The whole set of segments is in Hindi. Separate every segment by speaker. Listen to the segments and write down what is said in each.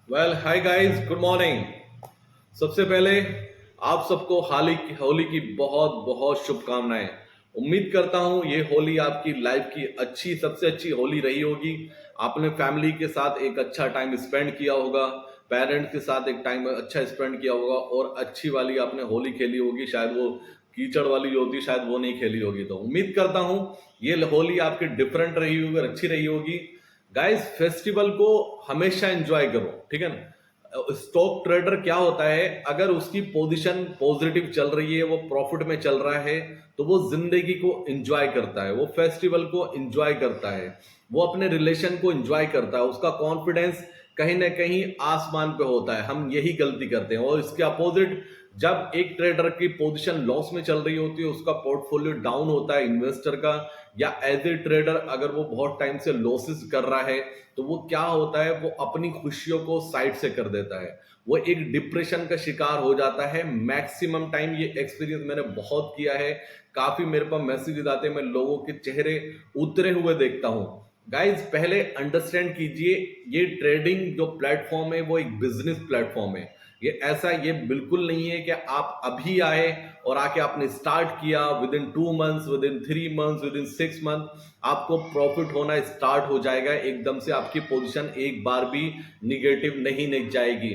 Speaker 1: Well hi guys, good morning. सबसे पहले आप सबको होली की बहुत बहुत शुभकामनाएं। उम्मीद करता हूं ये होली आपकी लाइफ की सबसे अच्छी होली रही होगी। आपने फैमिली के साथ एक अच्छा टाइम स्पेंड किया होगा, पेरेंट्स के साथ एक टाइम अच्छा स्पेंड किया होगा और अच्छी वाली आपने होली खेली होगी। शायद वो कीचड़ वाली जो होती शायद वो नहीं खेली होगी। तो उम्मीद करता हूं ये होली आपकी डिफरेंट रही होगी और अच्छी रही होगी। गाइस, फेस्टिवल को हमेशा एंजॉय करो, ठीक है ना। स्टॉक ट्रेडर क्या होता है, अगर उसकी पोजीशन पॉजिटिव चल रही है, वो प्रॉफिट में चल रहा है, तो वो जिंदगी को एंजॉय करता है, वो फेस्टिवल को एंजॉय करता है, वो अपने रिलेशन को एंजॉय करता है। उसका कॉन्फिडेंस कहीं ना कहीं आसमान पे होता है। हम यही गलती करते हैं। और इसके अपोजिट, जब एक ट्रेडर की पोजीशन लॉस में चल रही होती है, उसका पोर्टफोलियो डाउन होता है इन्वेस्टर का, या एज ए ट्रेडर अगर वो बहुत टाइम से लॉसेस कर रहा है, तो वो क्या होता है, वो अपनी खुशियों को साइड से कर देता है। वो एक डिप्रेशन का शिकार हो जाता है। मैक्सिमम टाइम ये एक्सपीरियंस मैंने बहुत किया है। काफी मेरे पास मैसेजेस आते हैं, मैं लोगों के चेहरे उतरे हुए देखता हूं। गाइज, पहले अंडरस्टैंड कीजिए, ये ट्रेडिंग जो प्लेटफॉर्म है वो एक बिजनेस प्लेटफॉर्म है। ये बिल्कुल नहीं है कि आप अभी आए और आके आपने स्टार्ट किया, with in 2 months, with in 3 months, with in 6 month आपको प्रॉफिट होना स्टार्ट हो जाएगा। एकदम से आपकी पोजीशन एक बार भी निगेटिव नहीं जाएगी।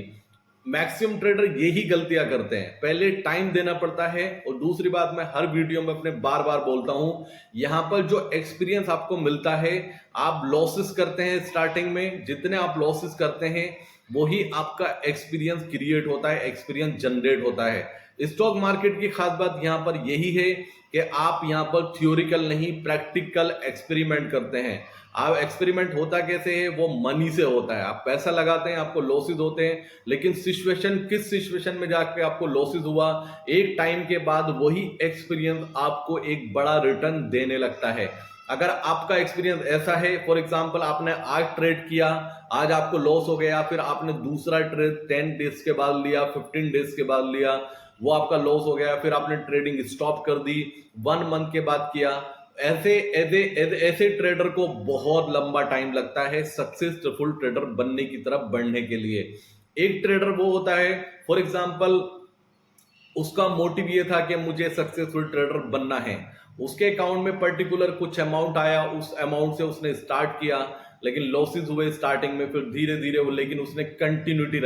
Speaker 1: मैक्सिमम ट्रेडर यही गलतियां करते हैं। पहले टाइम देना पड़ता है, और दूसरी बात मैं हर वीडियो में अपने बार बार बोलता हूं, यहां पर जो एक्सपीरियंस आपको मिलता है, आप लॉसेस करते हैं स्टार्टिंग में, जितने आप लॉसेस करते हैं वही आपका एक्सपीरियंस क्रिएट होता है, एक्सपीरियंस जनरेट होता है। स्टॉक मार्केट की खास बात यहां पर यही है कि आप यहां पर थ्योरिकल नहीं, प्रैक्टिकल एक्सपेरिमेंट करते हैं। आप एक्सपेरिमेंट होता कैसे है, वो मनी से होता है। आप पैसा लगाते हैं, आपको लॉसेस होते हैं, लेकिन किस सिचुएशन में जाके आपको लॉसेस हुआ, एक टाइम के बाद वही एक्सपीरियंस आपको एक बड़ा रिटर्न देने लगता है। अगर आपका एक्सपीरियंस ऐसा है, फॉर एग्जांपल आपने आज ट्रेड किया, आज आपको लॉस हो गया, फिर आपने दूसरा ट्रेड 10 डेज के बाद लिया, 15 डेज के बाद लिया, वो आपका लॉस हो गया, फिर आपने ट्रेडिंग स्टॉप कर दी, 1 मंथ के बाद किया। ऐसे ट्रेडर को बहुत लंबा टाइम लगता है सक्सेसफुल ट्रेडर बनने की तरफ बढ़ने के लिए। एक ट्रेडर वो होता है, फॉर एग्जांपल उसका मोटिव ये था कि मुझे सक्सेसफुल ट्रेडर बनना है। उसके अकाउंट में पर्टिकुलर कुछ अमाउंट आया, उस अमाउंट से उसने स्टार्ट किया, लेकिन लॉसेस हुए स्टार्टिंग में, फिर धीरे धीरे वो, लेकिन उसने कंटिन्यूटी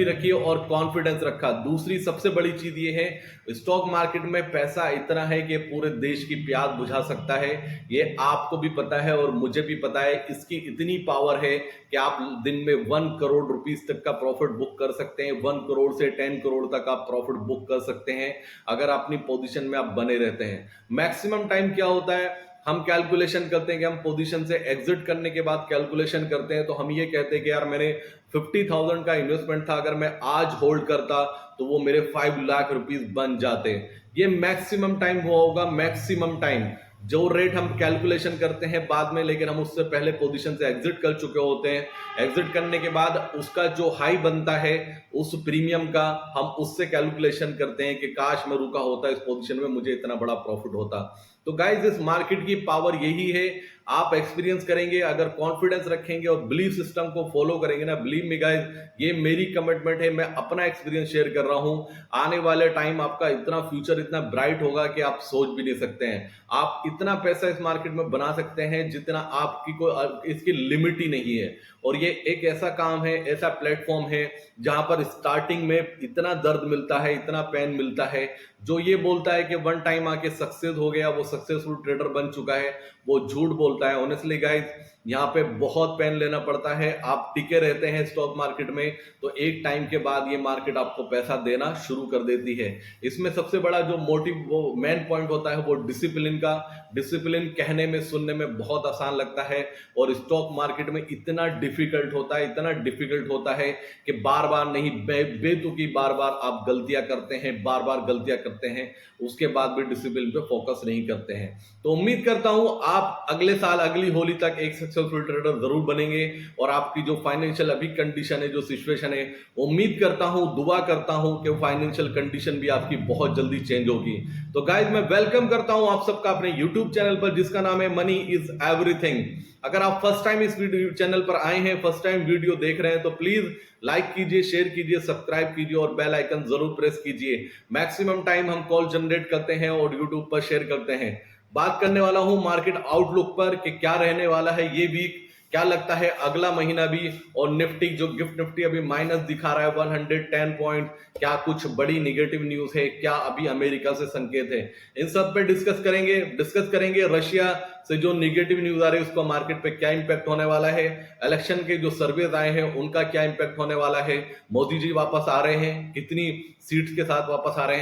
Speaker 1: रखी और कॉन्फिडेंस रखा। दूसरी सबसे बड़ी चीज ये है, स्टॉक मार्केट में पैसा इतना है कि पूरे देश की प्यास बुझा सकता है। ये आपको भी पता है और मुझे भी पता है। इसकी इतनी पावर है कि आप दिन में 1 करोड़ रुपीस तक का प्रॉफिट बुक कर सकते हैं। 1 करोड़ से 10 करोड़ तक आप प्रॉफिट बुक कर सकते हैं, अगर अपनी पोजीशन में आप बने रहते हैं। मैक्सिमम टाइम क्या होता है, हम कैलकुलेशन करते हैं कि हम पोजीशन से एग्जिट करने के बाद कैलकुलेशन करते हैं, तो हम ये कहते हैं कि यार मैंने 50,000 का इन्वेस्टमेंट था, अगर मैं आज होल्ड करता तो वो मेरे 5 लाख रुपीस बन जाते। ये मैक्सिमम टाइम हुआ होगा। मैक्सिमम टाइम जो रेट हम कैलकुलेशन करते हैं बाद में, लेकिन हम उससे पहले पोजीशन से एग्जिट कर चुके होते हैं। एग्जिट करने के बाद उसका जो हाई बनता है उस प्रीमियम का, हम उससे कैलकुलेशन करते हैं कि काश मैं रुका होता इस पोजीशन में, मुझे इतना बड़ा प्रॉफिट होता। तो गाइस, इस मार्केट की पावर यही है। आप एक्सपीरियंस करेंगे, अगर कॉन्फिडेंस रखेंगे और बिलीफ सिस्टम को फॉलो करेंगे ना, बिलीव मी गाइस, ये मेरी कमिटमेंट है, मैं अपना एक्सपीरियंस शेयर कर रहा हूं। आने वाले टाइम आपका इतना फ्यूचर इतना ब्राइट होगा कि आप सोच भी नहीं सकते हैं। आप इतना पैसा इस मार्केट में बना सकते हैं जितना आपकी कोई इसकी लिमिट ही नहीं है। और ये एक ऐसा काम है, ऐसा प्लेटफॉर्म है जहां पर स्टार्टिंग में इतना दर्द मिलता है, इतना पेन मिलता है। जो ये बोलता है कि वन टाइम आके सक्सेस हो गया, वो सक्सेसफुल ट्रेडर बन चुका है, वो झूठ बोलता है। ऑनेस्टली गाइस, यहाँ पे बहुत पेन लेना पड़ता है। आप टिके रहते हैं स्टॉक मार्केट में, तो एक टाइम के बाद ये मार्केट आपको पैसा देना शुरू कर देती है। इसमें सबसे बड़ा जो मोटिव, वो मेन पॉइंट होता है, वो डिसिप्लिन का। डिसिप्लिन कहने में, सुनने में बहुत आसान लगता है, और स्टॉक मार्केट में इतना डिफिकल्ट होता है, इतना डिफिकल्ट होता है कि बार बार नहीं, बेतुकी बार बार आप गलतियां करते हैं, बार बार गलतियां करते हैं, उसके बाद भी डिसिप्लिन पे फोकस नहीं करते हैं। तो उम्मीद करता हूं आप अगले साल, अगली होली तक एक सक्सेसफुल ट्रेडर जरूर बनेंगे और आपकी जो फाइनेंशियल अभी कंडीशन है, जो सिचुएशन है, उम्मीद करता हूं, दुआ करता हूं कि फाइनेंशियल कंडीशन भी आपकी बहुत जल्दी चेंज होगी। तो गाइस, मैं वेलकम करता हूं आप सबका अपने यूट्यूब चैनल पर जिसका नाम है मनी इज एवरीथिंग। अगर आप फर्स्ट टाइम इस वीडियो चैनल पर आए हैं, फर्स्ट टाइम वीडियो देख रहे हैं, तो प्लीज लाइक कीजिए, शेयर कीजिए, सब्सक्राइब कीजिए और बेल आइकन जरूर प्रेस कीजिए। मैक्सिमम टाइम हम कॉल जनरेट करते हैं और यूट्यूब पर शेयर करते हैं। बात करने वाला हूं मार्केट आउटलुक पर कि क्या रहने वाला है ये वीक, क्या लगता है अगला महीना भी। और निफ्टी, जो गिफ्ट निफ्टी अभी माइनस दिखा रहा है 110 पॉइंट, क्या कुछ बड़ी निगेटिव न्यूज है, क्या अभी अमेरिका से संकेत है, इन सब पे डिस्कस करेंगे। रशिया से जो निगेटिव न्यूज आ रही है उसका मार्केट पे क्या इंपैक्ट होने वाला है, इलेक्शन के जो सर्वेज आए हैं उनका क्या इंपैक्ट होने वाला है, मोदी जी वापस आ रहे हैं, कितनी सीट्स के साथ वापस आ रहे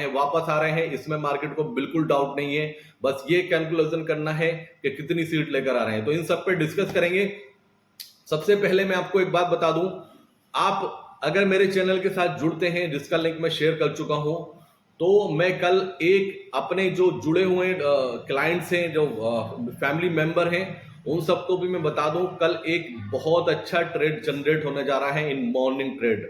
Speaker 1: हैं, इसमें मार्केट को बिल्कुल डाउट नहीं है, बस ये कैलकुलेशन करना है कि कितनी सीट लेकर आ रहे हैं। तो इन सब पे डिस्कस करेंगे। सबसे पहले मैं आपको एक बात बता दूं, आप अगर मेरे चैनल के साथ जुड़ते हैं, जिसका लिंक मैं शेयर कर चुका हूं, तो मैं कल एक अपने जो जुड़े हुए क्लाइंट्स हैं, जो फैमिली मेंबर हैं, उन सबको भी मैं बता दूं, कल एक बहुत अच्छा ट्रेड जनरेट होने जा रहा है इन मॉर्निंग ट्रेड।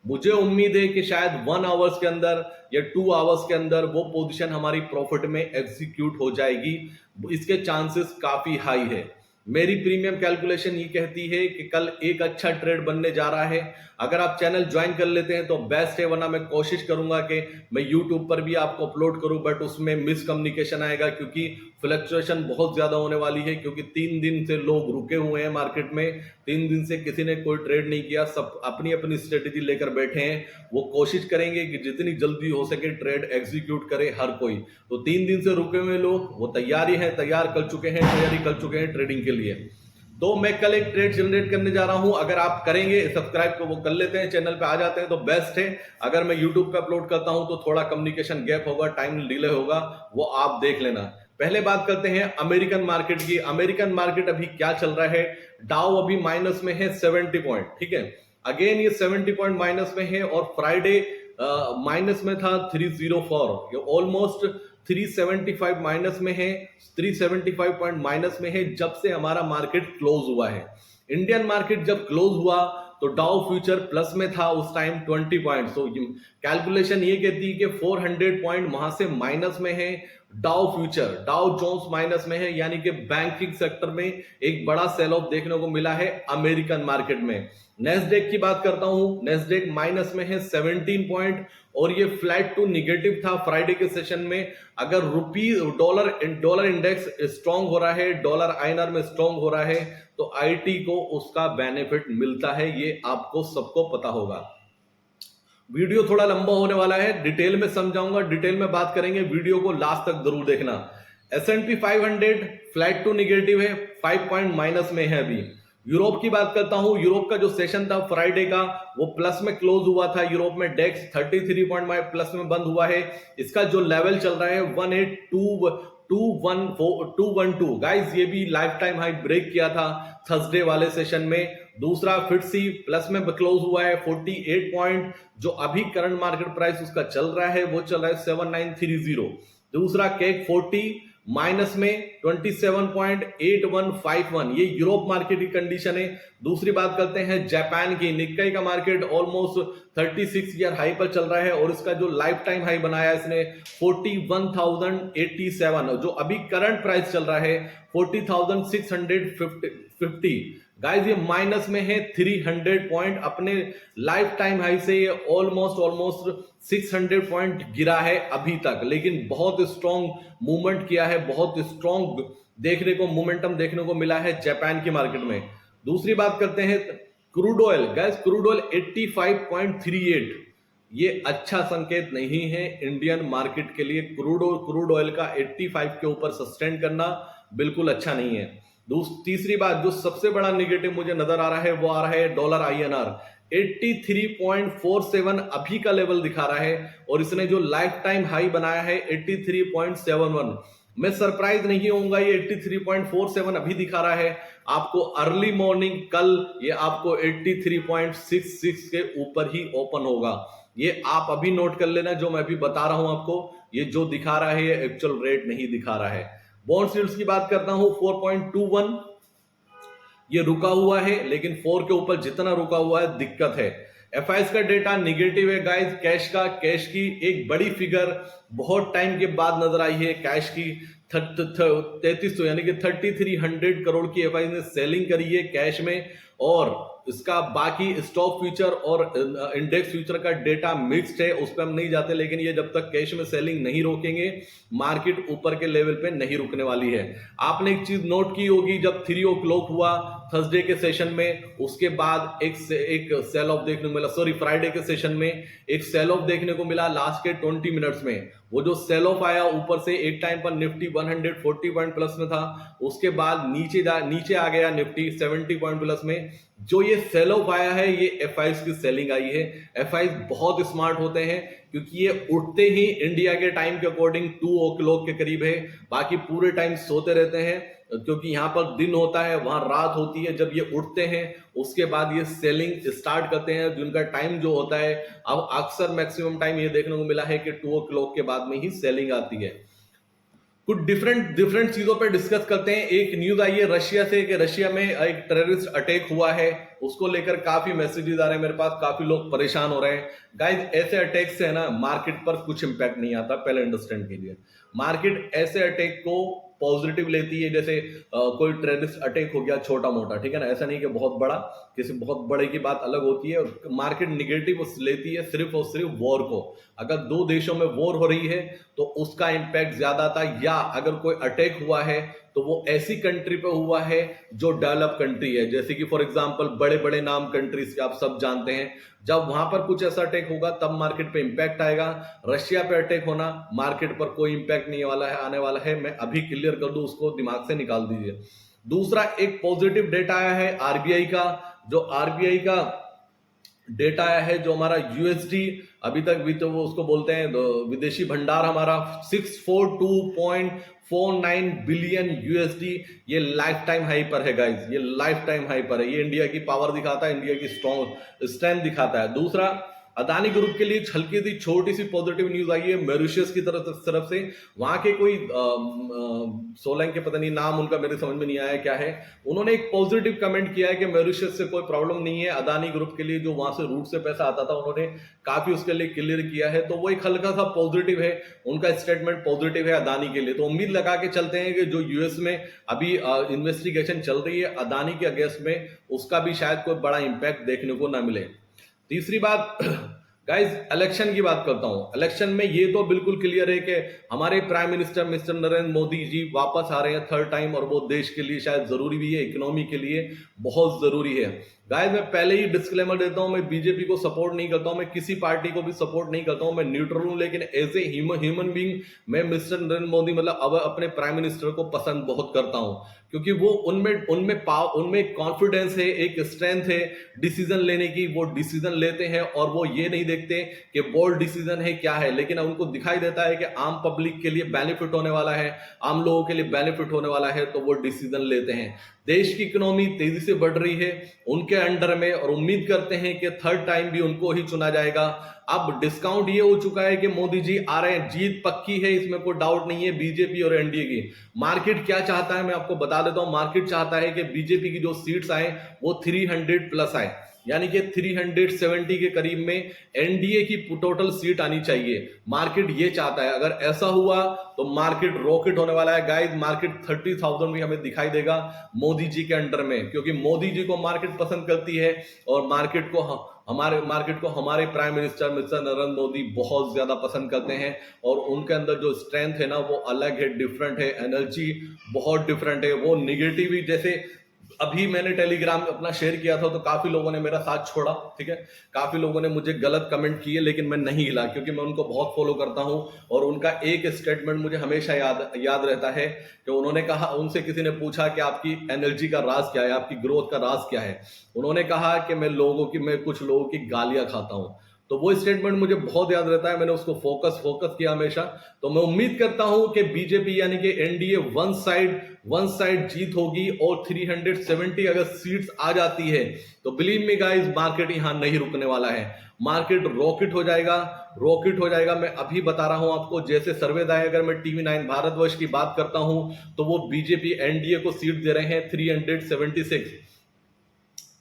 Speaker 1: मुझे उम्मीद है कि शायद 1 आवर्स के अंदर या 2 आवर्स के अंदर वो पोजीशन हमारी प्रॉफिट में एग्जीक्यूट हो जाएगी। इसके चांसेस काफी हाई है। मेरी प्रीमियम कैलकुलेशन ये कहती है कि कल एक अच्छा ट्रेड बनने जा रहा है। अगर आप चैनल ज्वाइन कर लेते हैं तो बेस्ट है, वरना मैं कोशिश करूंगा कि मैं यूट्यूब पर भी आपको अपलोड करूं, बट उसमें मिसकम्युनिकेशन आएगा क्योंकि फ्लक्चुएशन बहुत ज्यादा होने वाली है। क्योंकि 3 दिन से लोग रुके हुए हैं मार्केट में, 3 दिन से किसी ने कोई ट्रेड नहीं किया, सब अपनी अपनी स्ट्रेटेजी लेकर बैठे हैं। वो कोशिश करेंगे कि जितनी जल्दी हो सके ट्रेड एग्जीक्यूट करे हर कोई। तो 3 दिन से रुके हुए लोग वो तैयार कर चुके हैं ट्रेडिंग के लिए। तो मैं कल एक ट्रेड जनरेट करने जा रहा हूं। अगर आप करेंगे, सब्सक्राइब को वो कर लेते हैं, चैनल पे आ जाते हैं तो बेस्ट है। अगर मैं यूट्यूब पे अपलोड करता हूं तो थोड़ा कम्युनिकेशन गैप होगा, टाइम डिले होगा, वो आप देख लेना। पहले बात करते हैं अमेरिकन मार्केट की। अमेरिकन मार्केट अभी क्या चल रहा है, डाउ अभी माइनस में है 70 पॉइंट, ठीक है। अगेन ये 70 पॉइंट माइनस में है और फ्राइडे माइनस में था 304, ये ऑलमोस्ट 375 माइनस में है, 375 पॉइंट माइनस में है जब से हमारा मार्केट क्लोज हुआ है। इंडियन मार्केट जब क्लोज हुआ तो डाउ फ्यूचर प्लस में था उस टाइम 20 पॉइंट। सो कैलकुलेशन ये कहती है कि 400 पॉइंट वहां से माइनस में है। डाउ फ्यूचर, डाउ जोन्स माइनस में है, यानी कि बैंकिंग सेक्टर में एक बड़ा सेल ऑफ देखने को मिला है अमेरिकन मार्केट में। नेस्डेक की बात करता हूं, नेस्डेक माइनस में है 17 पॉइंट और ये फ्लैट टू निगेटिव था फ्राइडे के सेशन में। अगर डॉलर इंडेक्स स्ट्रांग हो रहा है, डॉलर आईएनआर में स्ट्रांग हो रहा है, तो आईटी को उसका बेनिफिट मिलता है, ये आपको सबको पता होगा। वीडियो थोड़ा लंबा होने वाला है, डिटेल में समझाऊंगा, डिटेल में बात करेंगे, वीडियो को लास्ट तक जरूर देखना। S&P 500 फ्लैट टू निगेटिव है, 5 पॉइंट माइनस में है अभी। यूरोप की बात करता हूं, यूरोप का जो सेशन था फ्राइडे का वो प्लस में क्लोज हुआ था। यूरोप में डेक्स 33 पॉइंट प्लस में बंद हुआ है। इसका जो लेवल चल रहा है 18212 गाइस, ये भी लाइफ टाइम हाई ब्रेक किया था थर्सडे वाले सेशन में। दूसरा फिटसी प्लस में क्लोज हुआ है 48 पॉइंट, जो अभी करंट मार्केट प्राइस उसका चल रहा है वो चल रहा है 7930। दूसरा केक 40 माइनस में 27.8151, ये यूरोप मार्केट की कंडीशन है। दूसरी बात करते हैं जापान की। निक्काई का मार्केट ऑलमोस्ट 36 ईयर हाई पर चल रहा है और इसका जो लाइफ टाइम हाई बनाया इसने 41,087, जो अभी करंट प्राइस चल रहा है 40,650। गाइस ये माइनस में है 300 पॉइंट, अपने लाइफ टाइम हाई से ये ऑलमोस्ट 600 पॉइंट गिरा है अभी तक, लेकिन बहुत स्ट्रॉन्ग मूवमेंट किया है, बहुत स्ट्रॉन्ग मोमेंटम देखने को मिला है जापान की मार्केट में। दूसरी बात करते हैं crude oil. Guys crude oil 85.38, ये अच्छा संकेत नहीं है इंडियन मार्केट के लिए। क्रूड ऑयल का 85 के ऊपर सस्टेन करना बिल्कुल अच्छा नहीं है। तीसरी बात, जो सबसे बड़ा निगेटिव मुझे नजर आ रहा है वो आ रहा है डॉलर आईएनआर। 83.47 अभी का लेवल दिखा रहा है और इसने जो लाइफ टाइम हाई बनाया है 83.71। मैं सरप्राइज नहीं होऊंगा, ये 83.47 अभी दिखा रहा है आपको। अर्ली मॉर्निंग कल ये आपको 83.66 के ऊपर ही ओपन होगा। ये आप अभी नोट कर लेना, जो मैं अभी बता रहा हूं आपको, ये जो दिखा रहा है ये एक्चुअल रेट नहीं दिखा रहा है। बॉन्ड यील्ड्स की बात करता हूं 4.21, ये रुका हुआ है, लेकिन 4 के ऊपर जितना रुका हुआ है दिक्कत है। एफआईएस का डेटा निगेटिव है गाइस। कैश की एक बड़ी फिगर बहुत टाइम के बाद नजर आई है। कैश की 3300 यानी कि 3300 करोड़ की एफआईएस ने सेलिंग करी है कैश में, और इसका बाकी स्टॉक फ्यूचर और इंडेक्स फ्यूचर का डेटा मिक्स्ड है, उस पर हम नहीं जाते, लेकिन ये जब तक कैश में सेलिंग नहीं रोकेंगे मार्केट ऊपर के लेवल पे नहीं रुकने वाली है। आपने एक चीज नोट की होगी, जब 3 o'clock हुआ थर्सडे के सेशन में, उसके बाद एक सेल ऑफ देखने को मिला, सॉरी फ्राइडे के सेशन में एक सेल ऑफ देखने को मिला लास्ट के 20 मिनट्स में। वो जो सेल ऑफ आया ऊपर से, एक टाइम पर निफ्टी 140 पॉइंट प्लस में था, उसके बाद नीचे आ गया निफ्टी 70 पॉइंट प्लस में। जो ये सेल ऑफ आया है ये एफआईएस की सेलिंग आई है। एफआईएस बहुत स्मार्ट होते हैं, क्योंकि ये उठते ही इंडिया के टाइम के अकॉर्डिंग 2 o'clock के करीब है, बाकी पूरे टाइम सोते रहते हैं, क्योंकि यहां पर दिन होता है वहां रात होती है। जब ये उठते हैं उसके बाद ये सेलिंग स्टार्ट करते हैं, जिनका टाइम जो होता है, अब अक्सर मैक्सिमम टाइम ये देखने को मिला है कि 2 o'clock के बाद में ही सेलिंग आती है। कुछ डिफरेंट चीजों पर डिस्कस करते हैं। एक न्यूज आई है रशिया से कि रशिया में एक टेररिस्ट अटैक हुआ है, उसको लेकर काफी मैसेजेस आ रहे हैं मेरे पास, काफी लोग परेशान हो रहे हैं। गाइस ऐसे अटैक से है ना मार्केट पर कुछ इंपैक्ट नहीं आता, पहले अंडरस्टैंड कीजिए। मार्केट ऐसे अटैक को पॉजिटिव लेती है, जैसे कोई टेररिस्ट अटैक हो गया छोटा मोटा, ठीक है ना, ऐसा नहीं कि बहुत बड़ा, किसी बहुत बड़े की बात अलग होती है। मार्केट निगेटिव लेती है सिर्फ और सिर्फ वॉर को। अगर 2 देशों में वॉर हो रही है तो उसका इंपैक्ट ज्यादा था, या अगर कोई अटैक हुआ है तो वो ऐसी कंट्री पे हुआ है जो डेवलप कंट्री है, जैसे कि फॉर एग्जांपल बड़े बड़े नाम कंट्रीज के आप सब जानते हैं। जब वहां पर कुछ ऐसा अटैक होगा तब मार्केट पे इंपैक्ट आएगा। रशिया पे अटैक होना, मार्केट पर कोई इंपैक्ट नहीं वाला है, आने वाला है। मैं अभी क्लियर कर दूं, उसको दिमाग से निकाल दीजिए। दूसरा एक पॉजिटिव डेटा आया है आरबीआई का। जो आरबीआई का डेटा आया है, जो हमारा यूएसडी अभी तक भी तो वो उसको बोलते हैं विदेशी भंडार, हमारा 642.49 बिलियन यूएसडी, ये लाइफ टाइम हाई पर है गाइस, ये लाइफ टाइम हाई पर है। ये इंडिया की पावर दिखाता है, इंडिया की स्ट्रेंथ दिखाता है। दूसरा, अदानी ग्रुप के लिए हल्की सी छोटी सी पॉजिटिव न्यूज आई है मॉरिशस की तरफ से। वहां के कोई सोलंग के पता नहीं नाम उनका मेरे समझ में नहीं आया क्या है, उन्होंने एक पॉजिटिव कमेंट किया है कि मॉरिशस से कोई प्रॉब्लम नहीं है। अदानी ग्रुप के लिए जो वहां से रूट से पैसा आता था, उन्होंने काफी उसके लिए क्लियर किया है, तो वो एक हल्का सा पॉजिटिव है, उनका स्टेटमेंट पॉजिटिव है अदानी के लिए। तो उम्मीद लगा के चलते हैं कि जो यूएस में अभी इन्वेस्टिगेशन चल रही है अदानी के अगेंस्ट में, उसका भी शायद कोई बड़ा इंपैक्ट देखने को ना मिले। तीसरी बात गाइस, इलेक्शन की बात करता हूं। इलेक्शन में ये तो बिल्कुल क्लियर है कि हमारे prime minister mister Narendra Modi ji वापस आ रहे हैं 3rd टाइम, और वो देश के लिए शायद जरूरी भी है, इकोनॉमी के लिए बहुत जरूरी है। गाइस मैं पहले ही डिस्क्लेमर देता हूं, मैं बीजेपी को सपोर्ट नहीं करता हूं, मैं किसी पार्टी को भी सपोर्ट नहीं करता हूं, मैं न्यूट्रल हूं, लेकिन एज ए ह्यूमन बीइंग मैं मिस्टर नरेंद्र मोदी मतलब अब अपने प्राइम मिनिस्टर को पसंद बहुत करता हूं, क्योंकि वो उनमें कॉन्फिडेंस है, एक स्ट्रेंथ है डिसीजन लेने की। वो डिसीजन लेते हैं और वो ये नहीं देखते कि बोल्ड डिसीजन है क्या है, लेकिन उनको दिखाई देता है कि आम पब्लिक के लिए बेनिफिट होने वाला है, आम लोगों के लिए बेनिफिट होने वाला है, तो वो डिसीजन लेते हैं। देश की इकोनॉमी तेजी से बढ़ रही है उनके अंडर में, और उम्मीद करते हैं कि 3rd टाइम भी उनको ही चुना जाएगा। अब डिस्काउंट ये हो चुका है कि मोदी जी आ रहे हैं, जीत पक्की है, इसमें कोई डाउट नहीं है बीजेपी और एनडीए की। मार्केट क्या चाहता है मैं आपको बता देता हूं। मार्केट चाहता है कि बीजेपी की जो सीट्स आए वो 300 प्लस आए, यानी कि 370 के करीब में एनडीए की टोटल सीट आनी चाहिए। मार्केट ये चाहता है, अगर ऐसा हुआ तो मार्केट रॉकेट होने वाला है गाइस। मार्केट 30,000 भी हमें दिखाई देगा मोदी जी के अंडर में, क्योंकि मोदी जी को मार्केट पसंद करती है, और मार्केट को हमारे prime minister mister Narendra Modi बहुत ज्यादा पसंद करते हैं, और उनके अंदर जो स्ट्रेंथ है ना वो अलग है, डिफरेंट है, एनर्जी बहुत डिफरेंट है। वो निगेटिव ही, जैसे अभी मैंने टेलीग्राम अपना शेयर किया था तो काफी लोगों ने मेरा साथ छोड़ा, ठीक है, काफी लोगों ने मुझे गलत कमेंट किए, लेकिन मैं नहीं हिला, क्योंकि मैं उनको बहुत फॉलो करता हूं, और उनका एक स्टेटमेंट मुझे हमेशा याद रहता है कि उन्होंने कहा, उनसे किसी ने पूछा कि आपकी एनर्जी का राज क्या है, आपकी ग्रोथ का राज क्या है, उन्होंने कहा कि मैं कुछ लोगों की गालियां खाता हूं। तो वो स्टेटमेंट मुझे बहुत याद रहता है, मैंने उसको फोकस किया हमेशा। तो मैं उम्मीद करता हूं कि बीजेपी यानी कि एनडीए वन साइड जीत होगी, और 370 अगर सीट्स आ जाती है तो बिलीव मी गाइस मार्केट यहां नहीं रुकने वाला है, मार्केट रॉकेट हो जाएगा। मैं अभी बता रहा हूं आपको, जैसे सर्वे आए, अगर मैं TV9 भारतवर्ष की बात करता हूं तो वो बीजेपी एनडीए को सीट दे रहे हैं 376।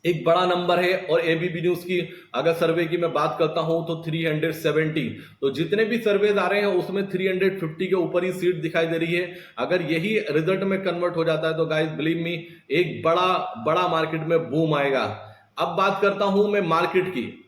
Speaker 1: एक बड़ा नंबर है। और एबीपी न्यूज की अगर सर्वे की मैं बात करता हूं तो 370, तो जितने भी सर्वेज आ रहे हैं उसमें 350 के ऊपर ही सीट दिखाई दे रही है। अगर यही रिजल्ट में कन्वर्ट हो जाता है तो गाइस बिलीव मी, एक बड़ा बड़ा मार्केट में बूम आएगा। अब बात करता हूं मैं मार्केट की।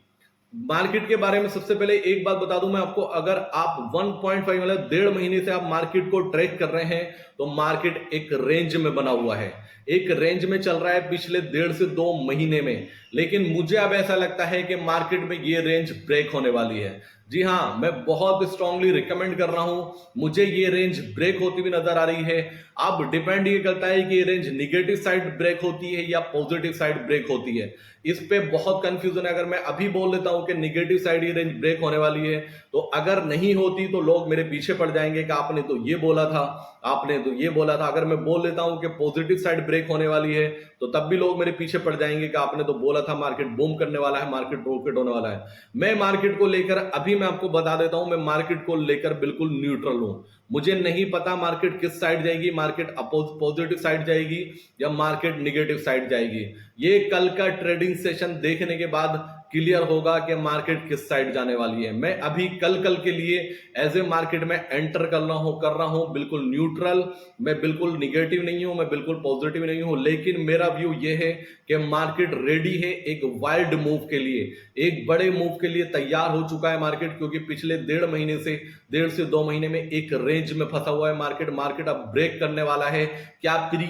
Speaker 1: मार्केट के बारे में सबसे पहले एक बात बता दूं मैं आपको, अगर आप 1.5 मतलब 1.5 महीने से आप मार्केट को ट्रैक कर रहे हैं तो मार्केट एक रेंज में बना हुआ है, एक रेंज में चल रहा है पिछले 1.5 से 2 महीने में। लेकिन मुझे अब ऐसा लगता है कि मार्केट में ये रेंज ब्रेक होने वाली है। जी हाँ, मैं बहुत स्ट्रांगली रिकमेंड कर रहा हूं, मुझे ये रेंज ब्रेक होती हुई नजर आ रही है। अब डिपेंड ये करता है कि ये रेंज निगेटिव साइड ब्रेक होती है या पॉजिटिव साइड ब्रेक होती है। इस पे बहुत कंफ्यूजन है। अगर मैं अभी बोल देता हूं कि निगेटिव साइड ये रेंज ब्रेक होने वाली है, तो अगर नहीं होती तो लोग मेरे पीछे पड़ जाएंगे कि आपने तो ये बोला था, आपने तो ये बोला था। अगर मैं बोल देता हूं कि पॉजिटिव साइड ब्रेक होने वाली है तो तब भी लोग मेरे पीछे पड़ जाएंगे कि आपने तो बोला था मार्केट बूम करने वाला है, मार्केट रॉकेट होने वाला है। मैं मार्केट को लेकर अभी मैं आपको बता देता हूं, मैं मार्केट को लेकर बिल्कुल न्यूट्रल हूं। मुझे नहीं पता मार्केट किस साइड जाएगी, मार्केट पॉजिटिव साइड जाएगी या मार्केट निगेटिव साइड जाएगी। ये कल का ट्रेडिंग सेशन देखने के बाद क्लियर होगा कि मार्केट किस साइड जाने वाली है। मैं अभी कल के लिए एज ए मार्केट में एंटर कर रहा हूं बिल्कुल न्यूट्रल। मैं बिल्कुल निगेटिव नहीं हूं, मैं बिल्कुल पॉजिटिव नहीं हूं, लेकिन मेरा व्यू ये है कि मार्केट रेडी है एक वाइल्ड मूव के लिए, एक बड़े मूव के लिए तैयार हो चुका है मार्केट। क्योंकि पिछले 1.5 से 2 महीने में एक रेंज में फंसा हुआ है मार्केट। मार्केट अब ब्रेक करने वाला है। क्या प्री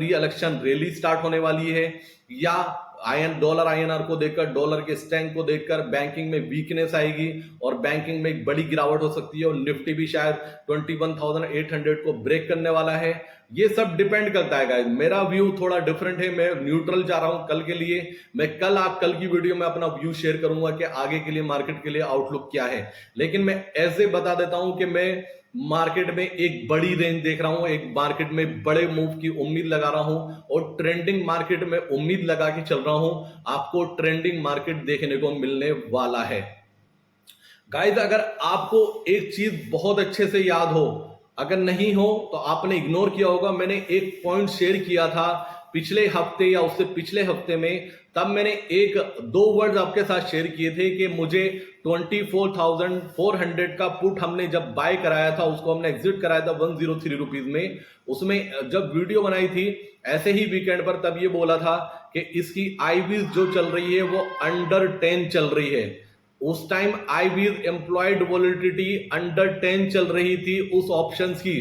Speaker 1: इलेक्शन रैली स्टार्ट होने वाली है, या डॉलर आईएनआर को देखकर, डॉलर के स्ट्रेंथ को देखकर बैंकिंग में वीकनेस आएगी और बैंकिंग में एक बड़ी गिरावट हो सकती है और निफ्टी भी शायद 21,800 को ब्रेक करने वाला है। ये सब डिपेंड करता है गाइस। मेरा व्यू थोड़ा डिफरेंट है, मैं न्यूट्रल जा रहा हूं कल के लिए। मैं कल की वीडियो में अपना व्यू शेयर करूंगा कि आगे के लिए मार्केट के लिए आउटलुक क्या है। लेकिन मैं ऐसे बता देता हूं कि मैं मार्केट में एक बड़ी रेंज देख रहा हूं, एक मार्केट में बड़े मूव की उम्मीद लगा रहा हूं और ट्रेंडिंग मार्केट में उम्मीद लगा के चल रहा हूं। आपको ट्रेंडिंग मार्केट देखने को मिलने वाला है गाइस। अगर आपको एक चीज बहुत अच्छे से याद हो, अगर नहीं हो तो आपने इग्नोर किया होगा। मैंने एक पॉइंट शेयर किया था पिछले हफ्ते या उससे पिछले हफ्ते में, तब मैंने दो वर्ड्स आपके साथ शेयर किए थे कि मुझे 24,400 का पुट हमने जब बाय कराया था, उसको हमने एग्जिट कराया था 103 रुपीज में। उसमें जब वीडियो बनाई थी ऐसे ही वीकेंड पर, तब ये बोला था कि इसकी आईवीज जो चल रही है वो अंडर 10 चल रही है। उस time IVs employed validity under 10 चल रही थी उस ऑप्शन की।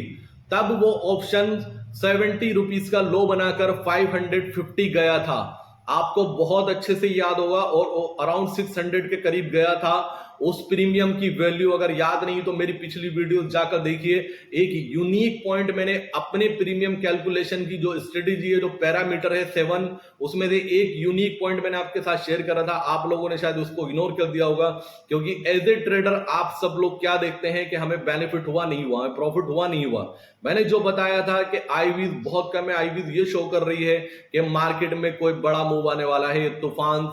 Speaker 1: तब वो ऑप्शन 70 रुपीज का लो बनाकर 550 गया था, आपको बहुत अच्छे से याद होगा, और अराउंड 600 के करीब गया था। उस प्रीमियम की वैल्यू अगर याद नहीं तो मेरी पिछली वीडियो जाकर देखिए। एक यूनिक पॉइंट मैंने अपने प्रीमियम कैलकुलेशन की जो स्ट्रेटेजी है, जो पैरामीटर है 7, उसमें से एक यूनिक पॉइंट मैंने आपके साथ शेयर करा था। आप लोगों ने शायद उसको इग्नोर कर दिया होगा, क्योंकि एज ए ट्रेडर आप सब लोग क्या देखते हैं कि हमें बेनिफिट हुआ नहीं हुआ, हमें प्रॉफिट हुआ नहीं हुआ। मैंने जो बताया था कि आईवीज बहुत कम है, आईवीज ये शो कर रही है कि मार्केट में कोई बड़ा मूव आने वाला है, तूफान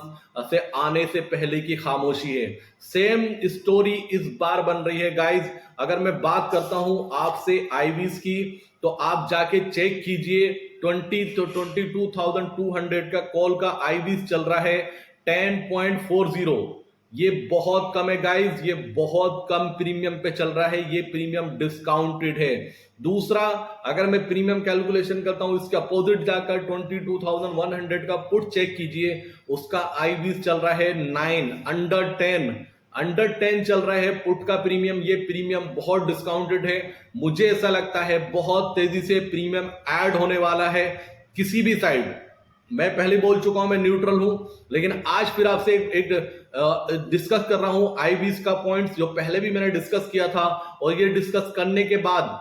Speaker 1: से आने से पहले की खामोशी है। सेम स्टोरी इस बार बन रही है गाइज। अगर मैं बात करता हूं आपसे आईवीज की, तो आप जाके चेक कीजिए 22,200 का कॉल का आईवीज चल रहा है 10.40। ये बहुत कम है गाइज, ये बहुत कम प्रीमियम पे चल रहा है, ये प्रीमियम डिस्काउंटेड है। दूसरा, अगर मैं प्रीमियम कैलकुलेशन करता हूं इसके अपोजिट जाकर 22,100 का पुट चेक कीजिए, उसका आईवीज चल रहा है 9, अंडर 10 चल रहा है पुट का प्रीमियम। ये प्रीमियम बहुत डिस्काउंटेड है। मुझे ऐसा लगता है बहुत तेजी से प्रीमियम ऐड होने वाला है किसी भी साइड। मैं पहले बोल चुका हूं मैं न्यूट्रल हूं, लेकिन आज फिर आपसे एक डिस्कस कर रहा हूं आईवीज का पॉइंट्स, जो पहले भी मैंने डिस्कस किया था। और ये डिस्कस करने के बाद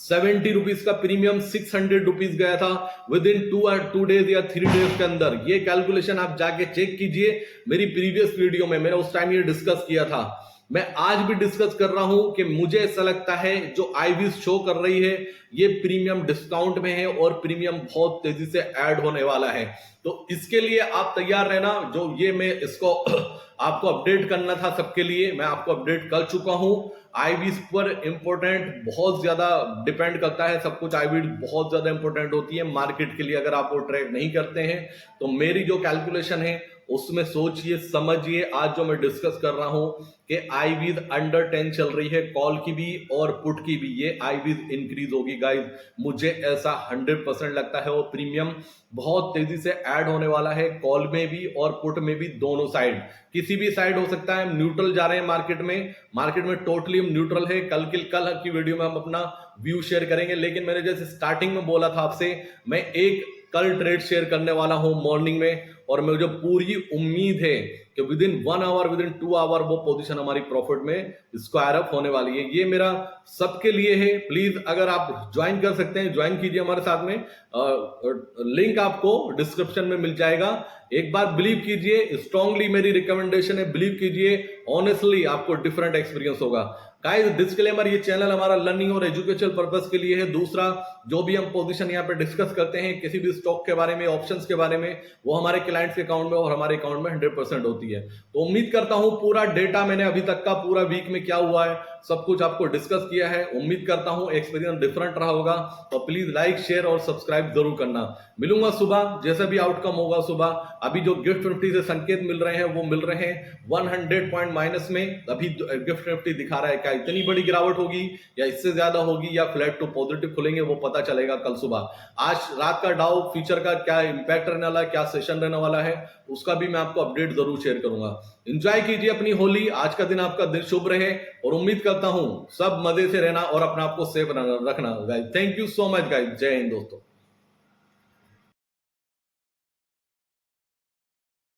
Speaker 1: 70 रुपीज का प्रीमियम 600 रुपीज गया था विद इन 2 डेज या 3 डेज के अंदर। ये कैलकुलेशन आप जाके चेक कीजिए, मेरी प्रीवियस वीडियो में मैंने उस टाइम ये डिस्कस किया था। मैं आज भी डिस्कस कर रहा हूं कि मुझे ऐसा लगता है जो आईवीज शो कर रही है ये प्रीमियम डिस्काउंट में है और प्रीमियम बहुत तेजी से ऐड होने वाला है। तो इसके लिए आप तैयार रहना। जो ये मैं इसको आपको अपडेट करना था सबके लिए, मैं आपको अपडेट कर चुका हूं। आईवीज पर इंपॉर्टेंट बहुत ज्यादा डिपेंड करता है सब कुछ। आईवीज बहुत ज्यादा इंपॉर्टेंट होती है मार्केट के लिए। अगर आप वो ट्रैक नहीं करते हैं तो मेरी जो कैलकुलेशन है उसमें सोचिए समझिए। आज जो मैं डिस्कस कर रहा हूं कि आईवीज अंडर 10 चल रही है, कॉल की भी और पुट की भी, ये आईवीज इंक्रीज होगी गाइस। मुझे ऐसा 100% लगता है। वो प्रीमियम बहुत तेजी से ऐड होने वाला है, कॉल में भी और पुट में भी, दोनों साइड। किसी भी साइड हो सकता है। हम न्यूट्रल जा रहे हैं मार्केट में टोटली हम न्यूट्रल है। कल की वीडियो में हम अपना व्यू शेयर करेंगे, लेकिन मैंने जैसे स्टार्टिंग में बोला था आपसे, मैं एक कल ट्रेड शेयर करने वाला हूं मॉर्निंग में, और मुझे पूरी उम्मीद है कि within 1 hour, within 2 hour वो पोजीशन हमारी प्रॉफिट में स्क्वायर अप होने वाली है। ये मेरा सबके लिए है। प्लीज अगर आप ज्वाइन कर सकते हैं ज्वाइन कीजिए हमारे साथ में। लिंक आपको डिस्क्रिप्शन में मिल जाएगा। एक बार बिलीव कीजिए, स्ट्रांगली मेरी रिकमेंडेशन है, बिलीव कीजिए, ऑनेस्टली आपको डिफरेंट एक्सपीरियंस होगा। गाइस डिस्क्लेमर, ये चैनल हमारा लर्निंग और एजुकेशनल पर्पस के लिए है। दूसरा, जो भी हम पोजीशन यहाँ पे डिस्कस करते हैं किसी भी स्टॉक के बारे में, ऑप्शंस के बारे में, वो हमारे क्लाइंट्स के अकाउंट में और हमारे अकाउंट में 100% होती है। तो उम्मीद करता हूं पूरा डेटा मैंने अभी तक का, पूरा वीक में क्या हुआ है सब कुछ आपको डिस्कस किया है। उम्मीद करता हूं एक्सपीरियंस डिफरेंट रहा होगा। तो प्लीज लाइक शेयर और सब्सक्राइब जरूर करना। मिलूंगा सुबह, जैसे भी आउटकम होगा सुबह। अभी जो गिफ्ट निफ्टी से संकेत मिल रहे हैं वो मिल रहे हैं 100 पॉइंट माइनस में। अभी गिफ्ट निफ्टी दिखा रहा है क्या इतनी बड़ी गिरावट होगी या इससे ज्यादा होगी या फ्लैट टू पॉजिटिव खुलेंगे, वो पता चलेगा कल सुबह। आज रात का डाउ फ्यूचर का क्या इंपैक्ट रहने वाला है, क्या सेशन रहने वाला है, उसका भी मैं आपको अपडेट जरूर शेयर करूंगा। एंजॉय कीजिए अपनी होली। आज का दिन आपका दिन शुभ रहे और उम्मीद करता हूं सब मजे से रहना और अपने आप को सेफ रखना guys. Thank you so much guys. जय हिंद दोस्तों।